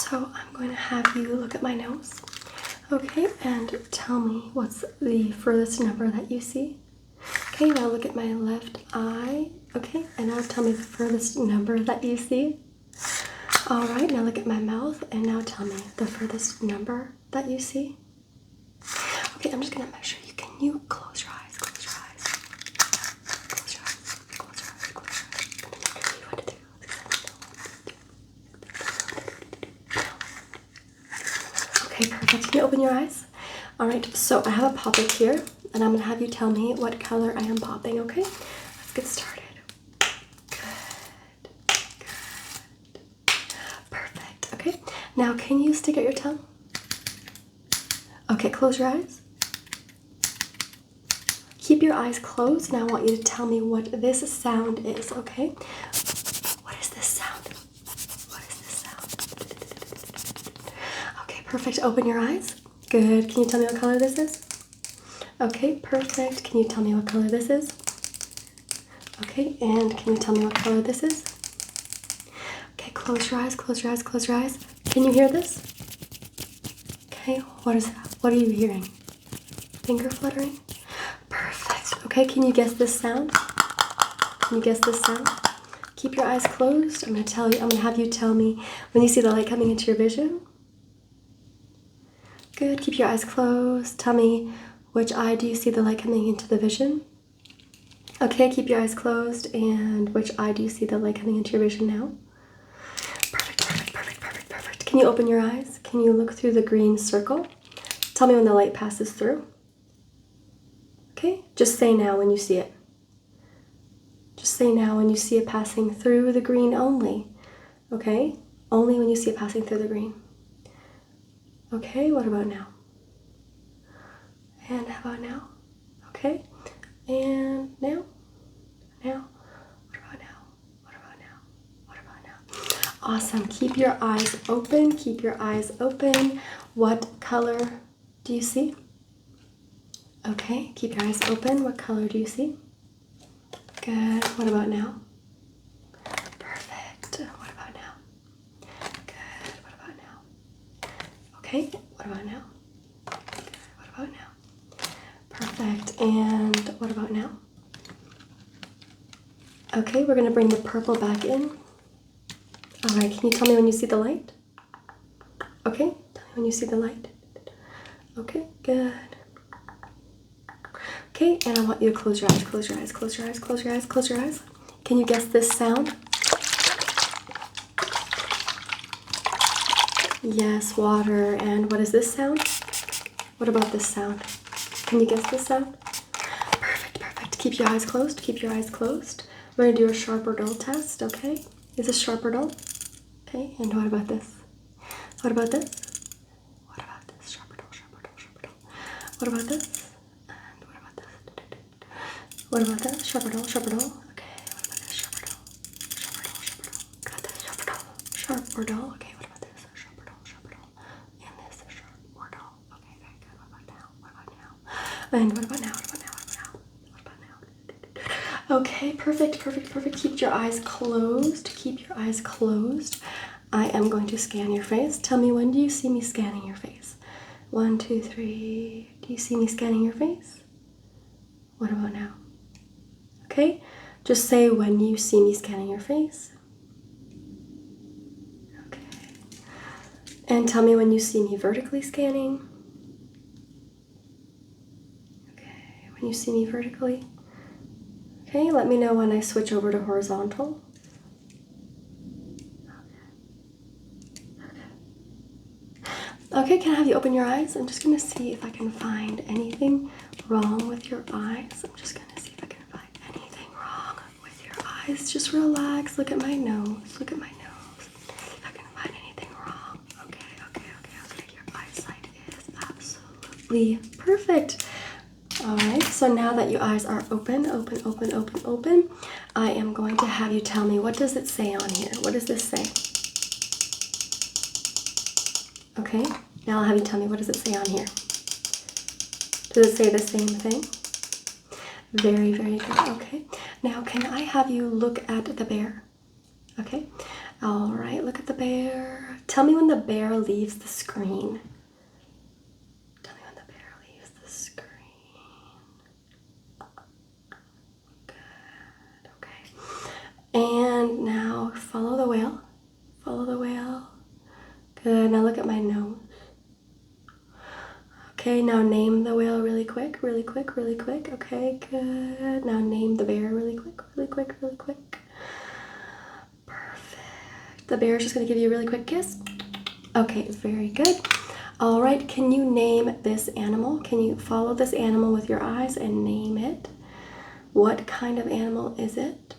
So I'm going to have you look at my nose. Okay, and tell me what's the furthest number that you see. Okay, now look at my left eye. Okay, and now tell me the furthest number that you see. All right, now look at my mouth, and now tell me the furthest number that you see. Okay, I'm just gonna measure you. Can you close your eyes? Close your eyes. Close your eyes. Close your eyes. Close your eyes. Okay, perfect. Can you open your eyes? All right, so I have a Pop-It here, and I'm gonna have you tell me what color I am popping, okay? Let's get started. Good. Perfect. Okay, now can you stick out your tongue? Okay, close your eyes. Keep your eyes closed, and I want you to tell me what this sound is, okay? What is this sound? What is this sound? Okay, perfect. Open your eyes. Good. Can you tell me what color this is? Okay, perfect. Can you tell me what color this is? Okay, and can you tell me what color this is? Okay, close your eyes, close your eyes, close your eyes. Can you hear this? Okay, what is that? What are you hearing? Finger fluttering? Perfect. Okay, can you guess this sound? Can you guess this sound? Keep your eyes closed. I'm gonna have you tell me when you see the light coming into your vision. Good. Keep your eyes closed. Tell me which eye do you see the light coming into the vision? Okay, keep your eyes closed. And which eye do you see the light coming into your vision now? Perfect, perfect, perfect, perfect, perfect. Can you open your eyes? Can you look through the green circle? Tell me when the light passes through. Okay, just say now when you see it. Just say now when you see it passing through the green only. Okay, only when you see it passing through the green. Okay, what about now? And how about now? Okay, and now? Now? What about now? What about now? What about now? Awesome. Keep your eyes open. Keep your eyes open. What color do you see? Okay, keep your eyes open. What color do you see? Good. What about now? Perfect. What about now? Good. What about now? Okay, what about now? Good. What about now? Perfect. And what about now? Okay, we're going to bring the purple back in. All right, can you tell me when you see the light? Okay, tell me when you see the light. Okay, good. Okay, and I want you to close your eyes, close your eyes, close your eyes, close your eyes, close your eyes. Can you guess this sound? Yes, water. And what is this sound? What about this sound? Can you guess this sound? Perfect, perfect. Keep your eyes closed, keep your eyes closed. We're going to do a sharp or dull test, okay? Is this sharp or dull? Okay, and what about this? What about this? What about this? Sharp or dull, sharp or dull, sharp or dull. What about this? And what about this? What about that? Sharp or dull, sharp or dull? Okay, what about this? Sharp or dull? Sharp or dull, sharp or dull. What about this? Sharp or dull? Sharp or dull? Okay, what about this? Sharp or dull, sharp or dull. And this is sharp or dull. Okay, very good. What about now? What about now? And what about now? What about now? What about now? Okay, perfect, perfect, perfect. Keep your eyes closed. Keep your eyes closed. I am going to scan your face. Tell me, when do you see me scanning your face? 1, 2, 3. Do you see me scanning your face? What about now? Okay, just say when you see me scanning your face. Okay. And tell me when you see me vertically scanning. Okay, when you see me vertically. Okay, let me know when I switch over to horizontal. Okay, can I have you open your eyes? I'm just gonna see if I can find anything wrong with your eyes. I'm just gonna see if I can find anything wrong with your eyes. Just relax, look at my nose, look at my nose. See if I can find anything wrong. Okay. Your eyesight is absolutely perfect. All right, so now that your eyes are open, I am going to have you tell me, what does it say on here? What does this say? Okay, now I'll have you tell me, what does it say on here? Does it say the same thing? Very, very good. Okay, now can I have you look at the bear? Okay, All right, look at the bear. Tell me when the bear leaves the screen. Tell me when the bear leaves the screen. Good, okay. And now follow the whale. Follow the whale. Good, now look at my nose. Okay, now name the whale really quick, really quick, really quick. Okay, good. Now name the bear really quick, really quick, really quick. Perfect. The bear is just gonna give you a really quick kiss. Okay, very good. All right, can you name this animal? Can you follow this animal with your eyes and name it? What kind of animal is it?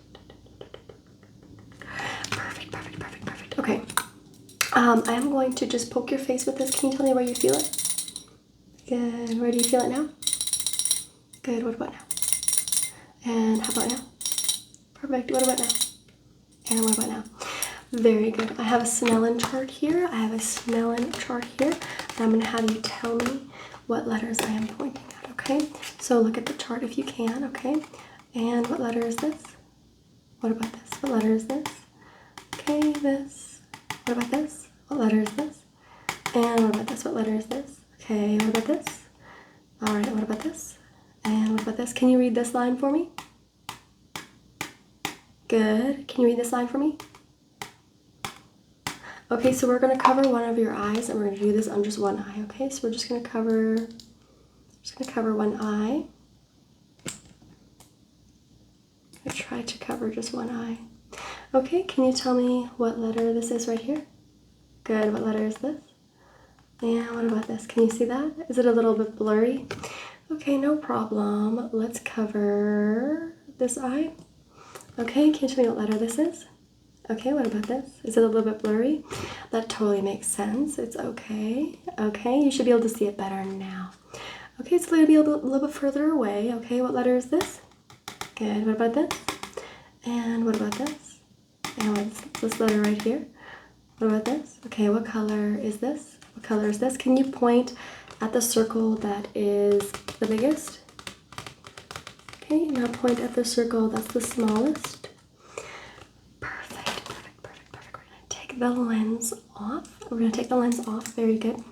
Perfect, perfect, perfect, perfect. Okay. I am going to just poke your face with this. Can you tell me where you feel it? Good. Where do you feel it now? Good. What about now? And how about now? Perfect. What about now? And what about now? Very good. I have a Snellen chart here. I have a Snellen chart here. And I'm going to have you tell me what letters I am pointing at, okay? So look at the chart if you can, okay? And what letter is this? What about this? What letter is this? Okay, this. What about this? What letter is this? And what about this? What letter is this? Okay, what about this? All right, what about this? And what about this? Can you read this line for me? Good. Can you read this line for me? Okay, so we're gonna cover one of your eyes, and we're gonna do this on just one eye. Okay, so we're just gonna cover one eye. I try to cover just one eye. Okay, can you tell me what letter this is right here? Good. What letter is this? And what about this? Can you see that? Is it a little bit blurry? Okay, no problem. Let's cover this eye. Okay, can you tell me what letter this is? Okay, what about this? Is it a little bit blurry? That totally makes sense. It's okay. Okay, you should be able to see it better now. Okay, it's going to be a little bit further away. Okay, what letter is this? Good. What about this? And what about this? And what's this letter right here? What about this? Okay, what color is this? What color is this? Can you point at the circle that is the biggest? Okay, now point at the circle that's the smallest. Perfect, perfect, perfect, perfect. We're gonna take the lens off. We're gonna take the lens off. Very good.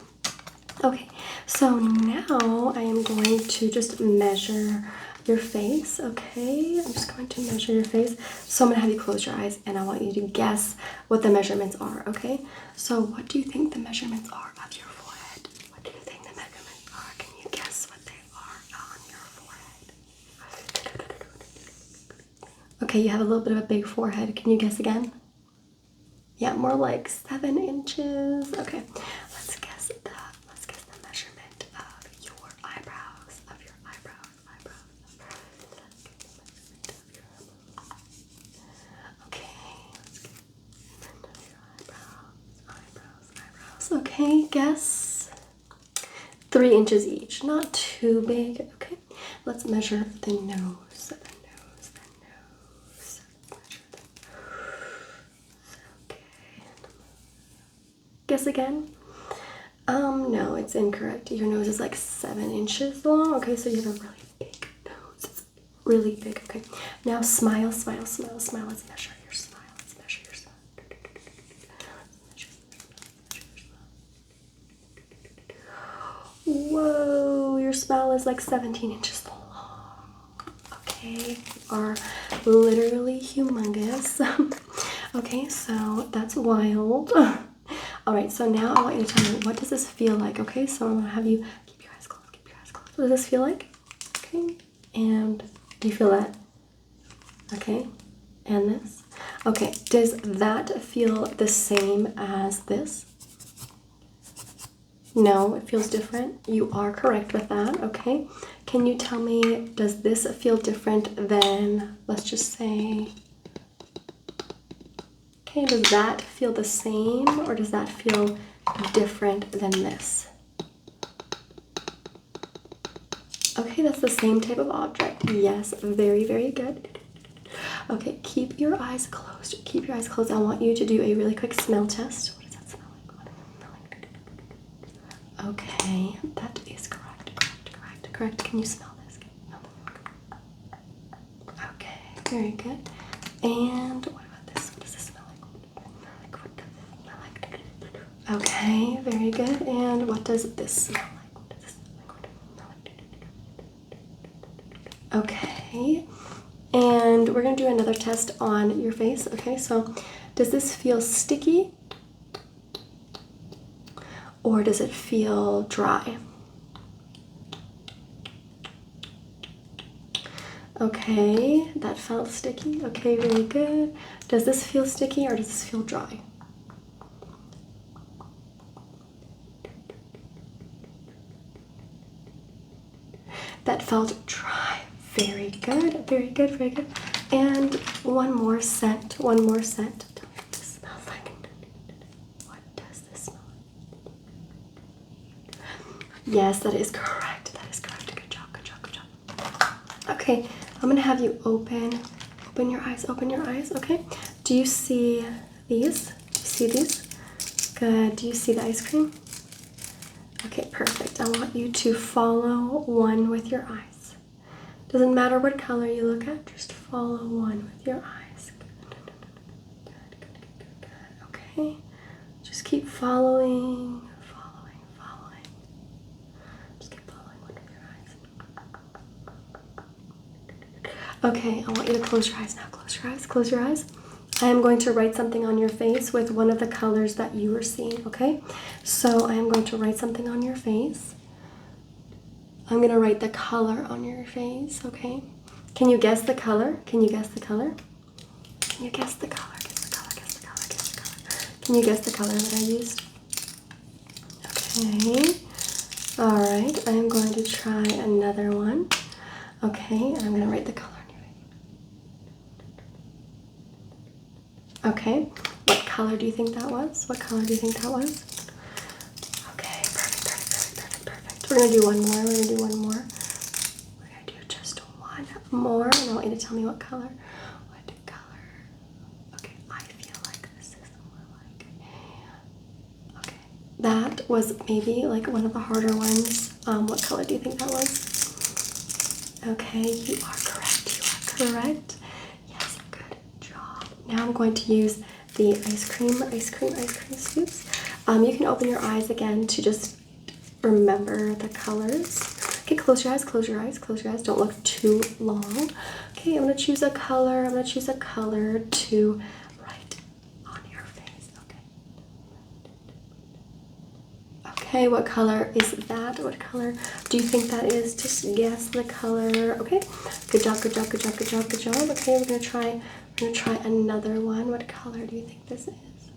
Okay, so now I am going to just measure your face, okay? I'm just going to measure your face. So I'm gonna have you close your eyes and I want you to guess what the measurements are, okay? So what do you think the measurements are of your forehead? What do you think the measurements are? Can you guess what they are on your forehead? Okay, you have a little bit of a big forehead. Can you guess again? Yeah, more like 7 inches. Okay, let's guess that. Let's guess the measurement of your eyebrows. Okay, let's get eyebrows. Okay, guess 3 inches each. Not too big. Okay, let's measure the nose. Okay. Guess again. No, it's incorrect. Your nose is like 7 inches long. Okay, so you have a really big nose. It's really big. Okay, now smile, smile, smile, smile. Let's measure your smile. Let's measure your smile. Whoa, your smile is like 17 inches long. Okay, you are literally humongous. Okay, so that's wild. All right, so now I want you to tell me, what does this feel like? Okay, so I'm gonna have you keep your eyes closed, keep your eyes closed. What does this feel like? Okay, and do you feel that? Okay, and this? Okay, does that feel the same as this? No, it feels different. You are correct with that, okay? Can you tell me, does this feel different than, let's just say, okay, does that feel the same or does that feel different than this? Okay, that's the same type of object. Yes, very, very good. Okay, keep your eyes closed. Keep your eyes closed. I want you to do a really quick smell test. What does that smell like? What does it smell like? Okay, that is correct. Correct. Can you smell this? Okay, very good. And what about this? What does this smell like? Okay, very good. And what does this smell like? What does this smell like? Okay. And we're going to do another test on your face. Okay, so does this feel sticky or does it feel dry? Okay, that felt sticky. Okay, really good. Does this feel sticky or does this feel dry? That felt dry. Very good, very good, very good. And one more scent, one more scent. Tell me what this smells like. What does this smell like? Yes, that is correct. That is correct. Good job, good job, good job. Okay, I'm gonna have you open your eyes, open your eyes, okay? Do you see these? Do you see these? Good. Do you see the ice cream? Okay, perfect. I want you to follow one with your eyes. Doesn't matter what color you look at, just follow one with your eyes. Good. Okay. Just keep following. Just keep following one with your eyes. Okay, I want you to close your eyes now. Close your eyes. Close your eyes. I am going to write something on your face with one of the colors that you are seeing, okay? So I am going to write something on your face. I'm going to write the color on your face, okay? Can you guess the color? Can you guess the color? Can you guess the color? Guess the color, guess the color, guess the color. Can you guess the color that I used? Okay. All right, I am going to try another one. Okay, and I'm going to write the color. Okay, what color do you think that was? What color do you think that was? Okay, perfect. We're gonna do one more, We're gonna do just one more, and I want you to tell me what color. What color? Okay, I feel like this is more like, okay, that was maybe like one of the harder ones. What color do you think that was? Okay, you are correct. Now I'm going to use the ice cream scoops. You can open your eyes again to just remember the colors. Okay, close your eyes. Don't look too long. Okay, I'm gonna choose a color. To write on your face. Okay, what color is that? What color do you think that is? Just guess the color. Okay, good job. Okay, we're gonna try another one. What color do you think this is?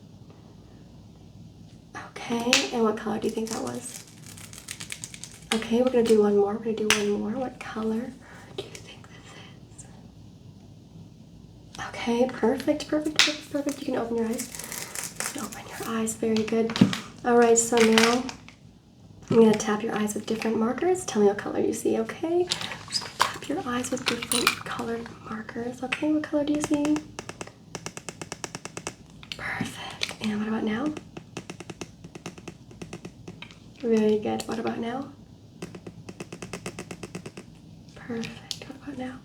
Okay, and what color do you think that was? Okay, we're gonna do one more. What color do you think this is? Okay, perfect. You can open your eyes. Very good. All right, so now I'm gonna tap your eyes with different markers. Tell me what color you see, okay? I'm just gonna tap your eyes with different colored markers. Okay, what color do you see? Perfect. And what about now? Very good. What about now? Perfect. What about now?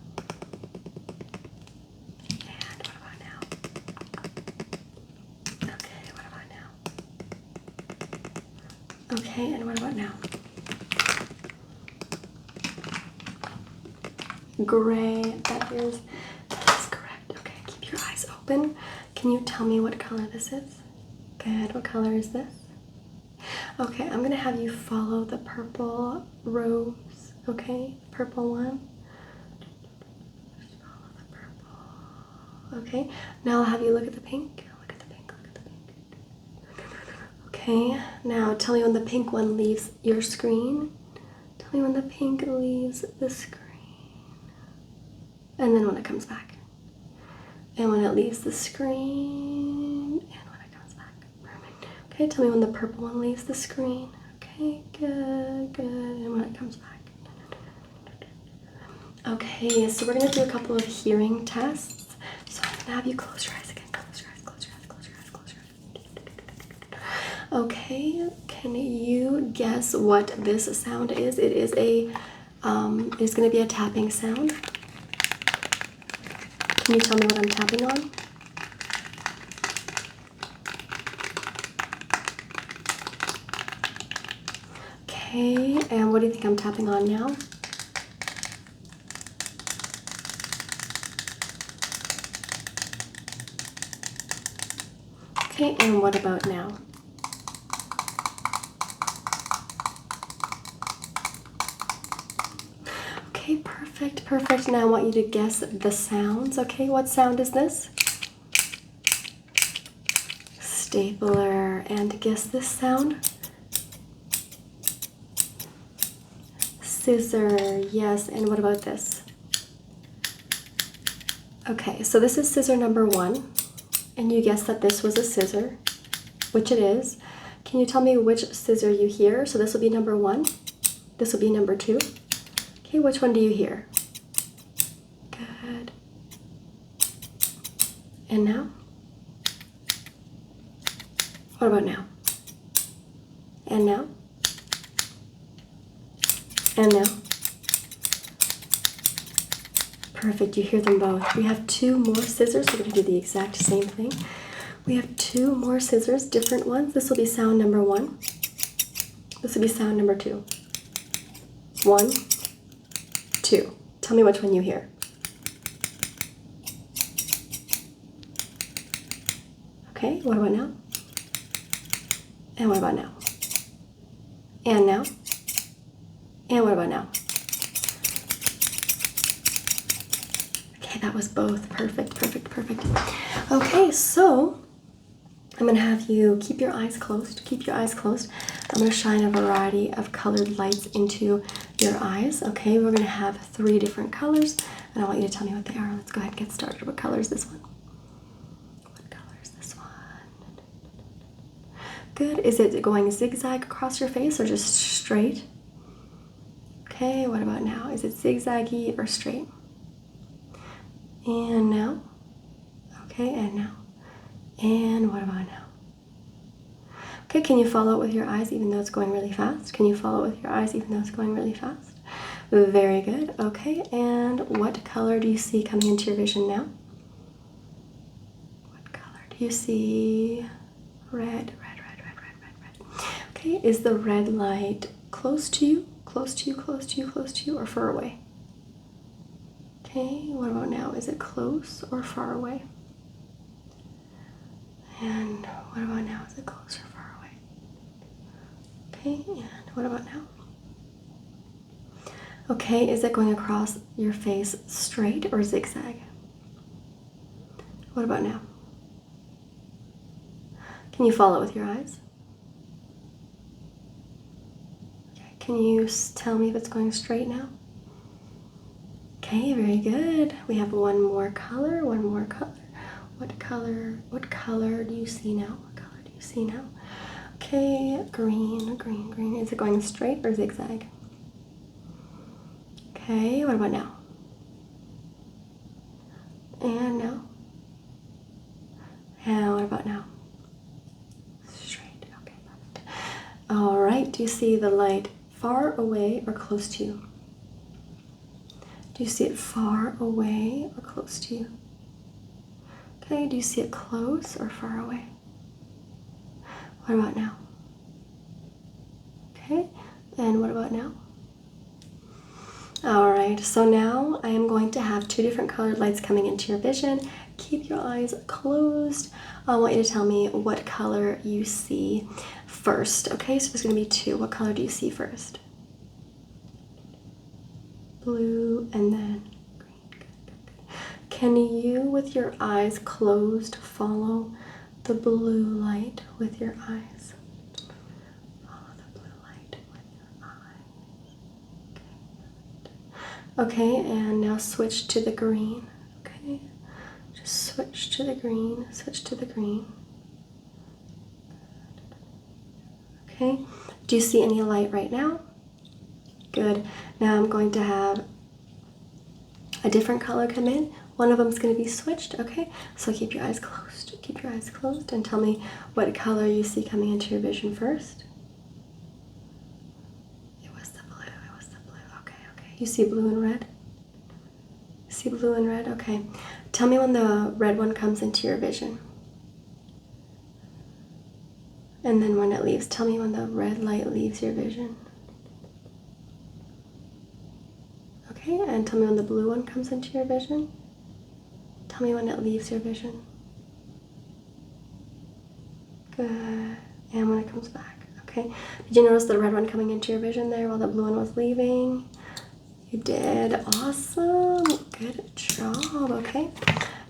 And what about now? Okay, what about now? Okay, and what about now? Great. That is correct. Okay, keep your eyes open. Can you tell me what color this is? Good. What color is this? Okay, I'm gonna have you follow the purple rose. Okay, purple one. Just follow the purple. Okay, now I'll have you look at the pink. Okay, now tell me when the pink one leaves your screen. Tell me when the pink leaves the screen. And then when it comes back. And when it leaves the screen. And when it comes back. Perfect. Okay, tell me when the purple one leaves the screen. Okay, good. And when it comes back. Okay, so we're going to do a couple of hearing tests. So I'm going to have you close your eyes again. Close your eyes. Okay, can you guess what this sound is? It is it's going to be a tapping sound. Can you tell me what I'm tapping on? Okay, and what do you think I'm tapping on now? Okay, and what about now? Okay, perfect, perfect. Now I want you to guess the sounds. Okay, what sound is this? Stapler. And guess this sound? Scissor. Yes, and what about this? Okay, so this is scissor number 1, and you guessed that this was a scissor, which it is. Can you tell me which scissor you hear? So this will be number 1. This will be number 2. Okay, which one do you hear? Good. And now? What about now? And now? And now? Perfect, you hear them both. We have 2 more scissors. We're going to do the exact same thing. We have 2 more scissors, different ones. This will be sound number 1. This will be sound number 2. 1, 2. Tell me which one you hear. Okay, what about now? And what about now? And now? And what about now? Okay, that was both. Perfect, perfect, perfect. Okay, so I'm going to have you keep your eyes closed. Keep your eyes closed. I'm going to shine a variety of colored lights into your eyes. Okay, we're going to have 3 different colors, and I want you to tell me what they are. Let's go ahead and get started. What color is this one? What color is this one? Good. Is it going zigzag across your face or just straight? Okay, what about now? Is it zigzaggy or straight? And now? Okay, and now? And what about now? Okay, can you follow it with your eyes even though it's going really fast? Can you follow it with your eyes even though it's going really fast? Very good. Okay, and what color do you see coming into your vision now? What color do you see? Red, red, red, red, red, red, red. Okay, is the red light close to you? Close to you, close to you, close to you, or far away? Okay, what about now? Is it close or far away? And what about now? Is it close or far away? Okay, and what about now? Okay, is it going across your face straight or zigzag? What about now? Can you follow it with your eyes? Okay, can you tell me if it's going straight now? Okay, very good. We have one more color, one more color. What color do you see now? What color do you see now? Okay, green, green, green. Is it going straight or zigzag? Okay, what about now? And now? And what about now? Straight, okay, perfect. All right, do you see the light far away or close to you? Do you see it far away or close to you? Okay, do you see it close or far away? What about now? Okay, and what about now? All right, so now I am going to have 2 different colored lights coming into your vision. Keep your eyes closed. I want you to tell me what color you see first. Okay, so there's going to be 2. What color do you see first? Blue and then green. Good, good, good. Can you, with your eyes closed, follow the blue light with your eyes? Follow the blue light with your eyes. Okay, and now switch to the green. Okay, just switch to the green, switch to the green. Okay, do you see any light right now? Good. Now I'm going to have a different color come in. One of them is going to be switched, okay? So keep your eyes closed. Keep your eyes closed and tell me what color you see coming into your vision first. It was the blue. It was the blue. Okay, okay. You see blue and red? See blue and red? Okay. Tell me when the red one comes into your vision. And then when it leaves, tell me when the red light leaves your vision. Okay, and tell me when the blue one comes into your vision. Tell me when it leaves your vision. Good. And when it comes back. Okay. Did you notice the red one coming into your vision there while the blue one was leaving? You did. Awesome. Good job. Okay.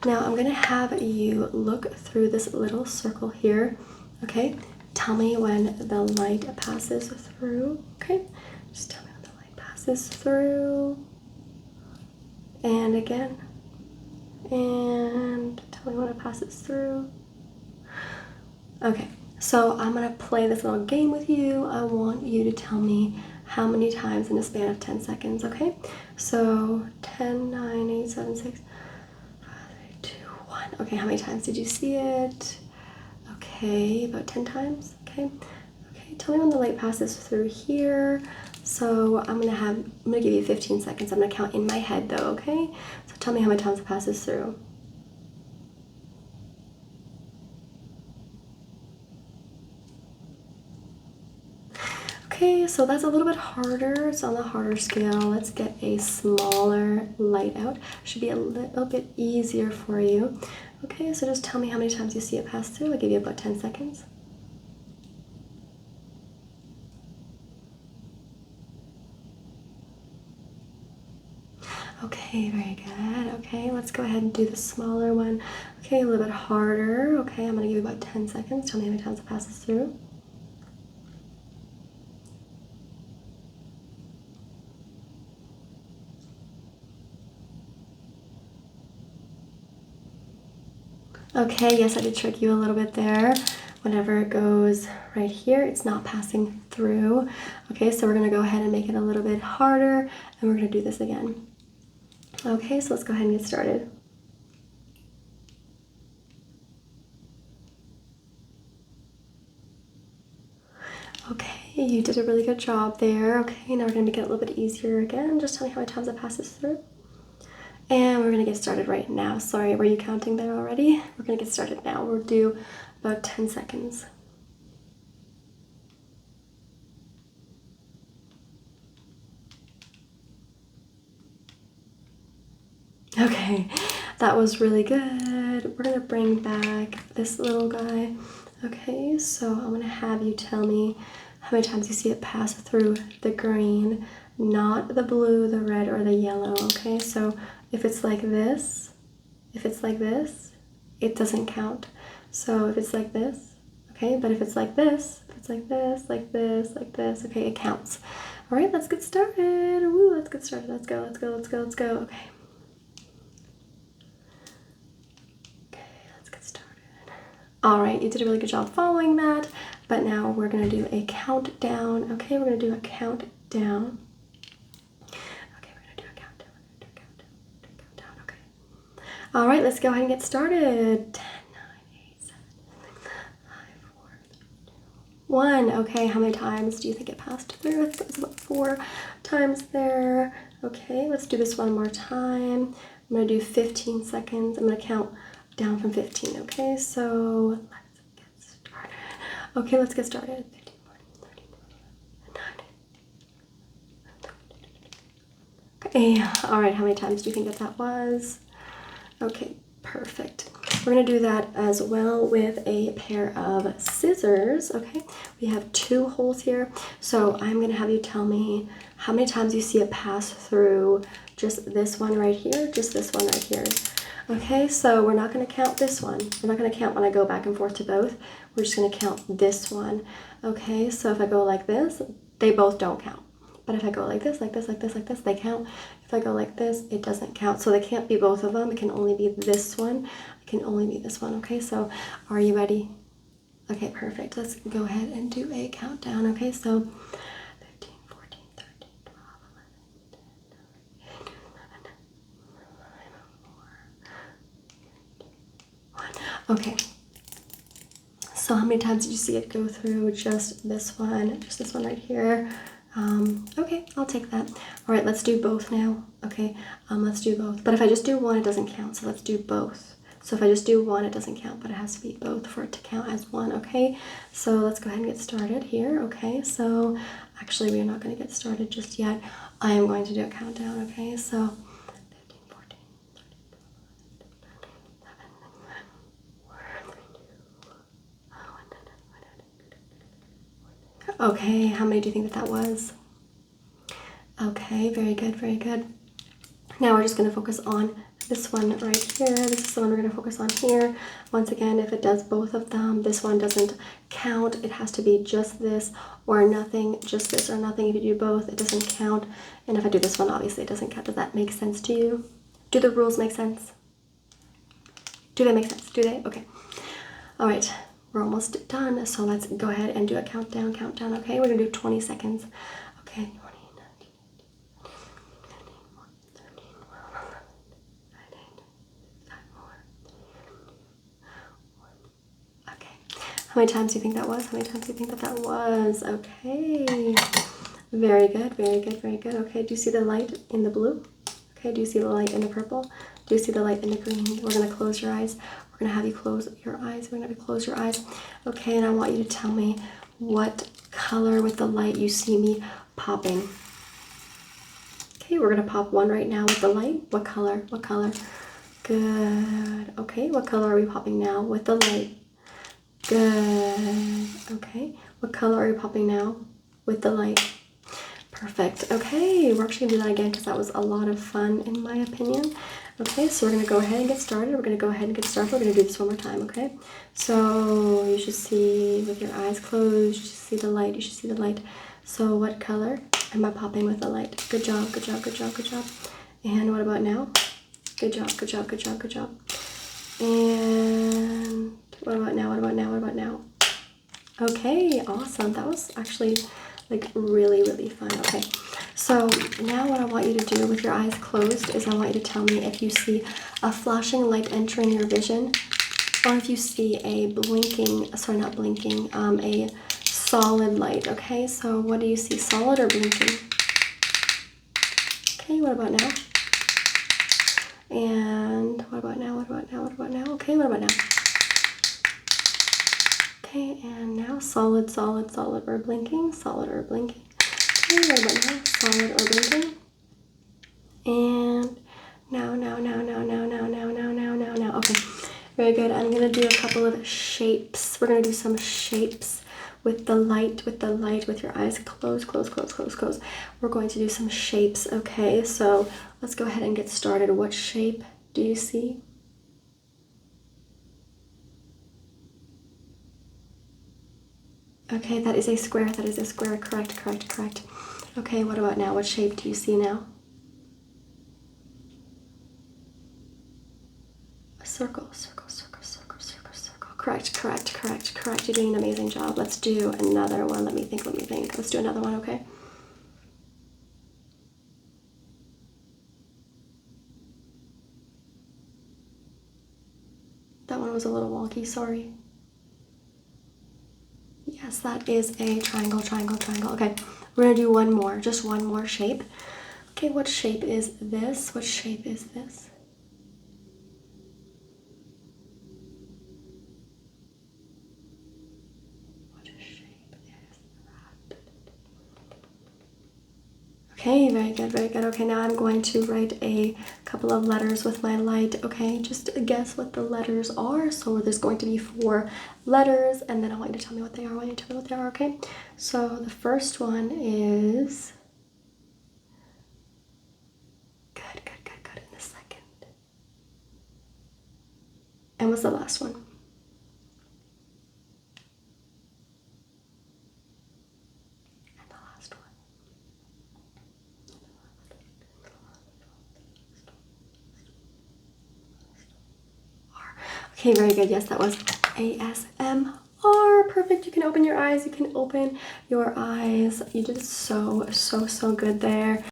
Now I'm going to have you look through this little circle here. Okay. Tell me when the light passes through. Okay. Just tell me when the light passes through. And again. And tell me when it passes through. Okay, so I'm gonna play this little game with you. I want you to tell me how many times in a span of 10 seconds, okay? So 10, 9, 8, 7, 6, 5, 3, 2, 1. Okay, how many times did you see it? Okay, about 10 times, okay? Okay, tell me when the light passes through here. So I'm gonna give you 15 seconds. I'm gonna count in my head though, okay? So tell me how many times it passes through. Okay, so that's a little bit harder. It's on the harder scale. Let's get a smaller light out. Should be a little bit easier for you. Okay, so just tell me how many times you see it pass through. I'll give you about 10 seconds. Okay, very good. Okay, let's go ahead and do the smaller one. Okay, a little bit harder. Okay, I'm gonna give you about 10 seconds. Tell me how many times it passes through. Okay, yes, I did trick you a little bit there. Whenever it goes right here, it's not passing through. Okay, so we're gonna go ahead and make it a little bit harder, and we're gonna do this again. Okay, so let's go ahead and get started. Okay, you did a really good job there. Okay, now we're gonna make it a little bit easier again. Just tell me how many times it passes through. And we're gonna get started right now. Sorry, were you counting there already? We're gonna get started now. We'll do about 10 seconds. Okay, that was really good. We're gonna bring back this little guy. Okay, so I'm gonna have you tell me how many times you see it pass through the green, not the blue, the red, or the yellow. Okay, so if it's like this, it doesn't count. So if it's like this, okay, but if it's like this, like this, like this, like this, okay, it counts. All right, let's get started. Woo, let's get started. Let's go, let's go, let's go, let's go. Okay. All right, you did a really good job following that, but now we're gonna do a countdown. Okay, we're gonna do a countdown. Okay, we're gonna do a countdown, okay. All right, let's go ahead and get started. 10, 9, 8, 7, 6, 5, 4, 3, 2, 1. Okay, how many times do you think it passed through? I think it was about 4 times there. Okay, let's do this one more time. I'm gonna do 15 seconds. I'm gonna count down from 15, okay? So let's get started. Okay, let's get started. 15, 14, 13, 9. Okay, all right, how many times do you think that was? Okay, perfect. We're gonna do that as well with a pair of scissors, okay? We have 2 holes here, so I'm gonna have you tell me how many times you see it pass through just this one right here, just this one right here. Okay, so we're not going to count this one. We're not going to count when I go back and forth to both. We're just going to count this one. Okay, so if I go like this, they both don't count. But if I go like this, like this, like this, like this, they count. If I go like this, it doesn't count. So they can't be both of them. It can only be this one. It can only be this one. Okay, so are you ready? Okay, perfect. Let's go ahead and do a countdown. Okay, so 15, 14, 13, 12, 11, 10, 9, 8, 7, 5, 4, okay, so how many times did you see it go through just this one right here? Okay, I'll take that. All right, let's do both now. Okay, let's do both. But if I just do one, it doesn't count, so let's do both. So if I just do one, it doesn't count, but it has to be both for it to count as one, okay? So let's go ahead and get started here, okay? So Actually, we are not going to get started just yet. I am going to do a countdown, okay? So 15, 14, 13, okay, how many do you think that was? Okay, very good, very good. Now we're just going to focus on this one right here. This is the one we're going to focus on here. Once again, if it does both of them, this one doesn't count. It has to be just this or nothing, just this or nothing. If you do both, it doesn't count. And if I do this one, obviously it doesn't count. Does that make sense to you? Do the rules make sense? Do they make sense? Do they? Okay. All right. We're almost done. So let's go ahead and do a countdown, okay? We're going to do 20 seconds. Okay. How many times do you think that was? How many times do you think that was? Okay. Very good, very good, very good. Okay, do you see the light in the blue? Okay, do you see the light in the purple? Do you see the light in the green? We're going to close your eyes. We're going to have you close your eyes. We're going to have you close your eyes. Okay, and I want you to tell me what color with the light you see me popping. Okay, we're going to pop one right now with the light. What color? What color? Good. Okay, what color are we popping now with the light? Good. Okay. What color are you popping now with the light? Perfect. Okay. We're actually going to do that again because that was a lot of fun in my opinion. Okay. So we're going to go ahead and get started. We're going to go ahead and get started. We're going to do this one more time. Okay. So you should see with your eyes closed, you should see the light. You should see the light. So what color am I popping with the light? Good job. Good job. Good job. Good job. And what about now? Good job. Good job. Good job. Good job. And what about now? What about now? What about now? Okay, awesome. That was actually like really, really fun. Okay, so now what I want you to do with your eyes closed is I want you to tell me if you see a flashing light entering your vision or if you see a blinking, sorry, not blinking, a solid light. Okay, so what do you see, solid or blinking? Okay, what about now? And what about now? What about now? What about now? Okay, what about now? Okay, and now solid, solid, solid or blinking, solid or blinking. Okay, what about now? Solid or blinking. And now. Okay, very good. I'm gonna do a couple of shapes. We're gonna do some shapes with the light, with your eyes closed, close. We're going to do some shapes, okay? So let's go ahead and get started. What shape do you see? Okay, that is a square. That is a square. Correct. Okay, what about now? What shape do you see now? A circle. Correct. You're doing an amazing job. Let's do another one. Let me think. Let's do another one, okay? That one was a little wonky, sorry. Yes, that is a triangle. Okay, we're gonna do one more, just one more shape. Okay, what shape is this? What shape is this? What shape is that? Okay, very good. Okay, now I'm going to write a couple of letters with my light. Okay, just guess what the letters are. So there's going to be 4 letters, and then I want you to tell me what they are. Okay, so the first one is good. In the second, and what's the last one? And the last one. Okay, very good. Yes, that was ASMR. Perfect. You can open your eyes. You did so good there.